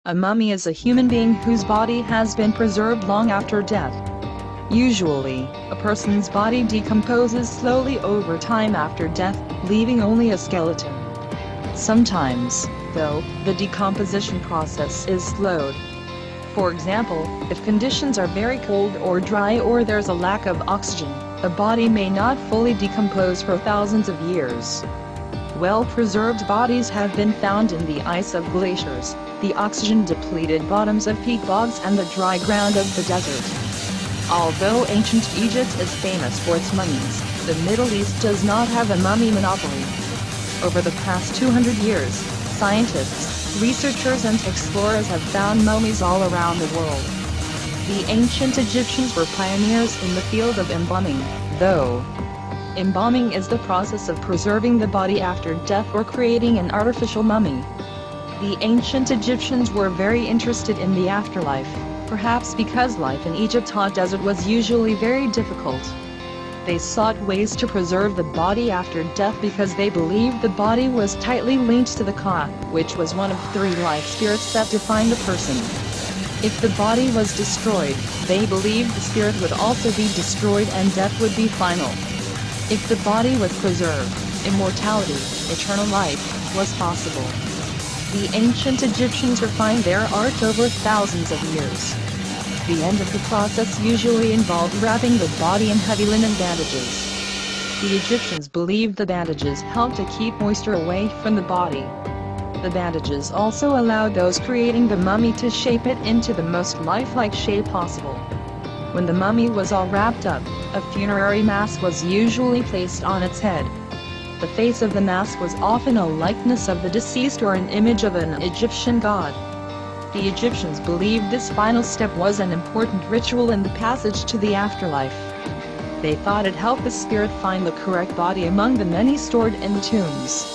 A mummy is a human being whose body has been preserved long after death. Usually, a person's body decomposes slowly over time after death, leaving only a skeleton. Sometimes, though, the decomposition process is slowed. For example, if conditions are very cold or dry or there's a lack of oxygen, a body may not fully decompose for thousands of years. Well-preserved bodies have been found in the ice of glaciers, the oxygen-depleted bottoms of peat bogs and the dry ground of the desert. Although ancient Egypt is famous for its mummies, the Middle East does not have a mummy monopoly. Over the past 200 years, scientists, researchers and explorers have found mummies all around the world. The ancient Egyptians were pioneers in the field of embalming, though. Embalming is the process of preserving the body after death or creating an artificial mummy. The ancient Egyptians were very interested in the afterlife, perhaps because life in Egypt's hot desert was usually very difficult. They sought ways to preserve the body after death because they believed the body was tightly linked to the Ka, which was one of 3 life spirits that defined a person. If the body was destroyed, they believed the spirit would also be destroyed and death would be final. If the body was preserved, immortality, eternal life, was possible. The ancient Egyptians refined their art over thousands of years. The end of the process usually involved wrapping the body in heavy linen bandages. The Egyptians believed the bandages helped to keep moisture away from the body. The bandages also allowed those creating the mummy to shape it into the most lifelike shape possible. When the mummy was all wrapped up, a funerary mask was usually placed on its head. The face of the mask was often a likeness of the deceased or an image of an Egyptian god. The Egyptians believed this final step was an important ritual in the passage to the afterlife. They thought it helped the spirit find the correct body among the many stored in the tombs.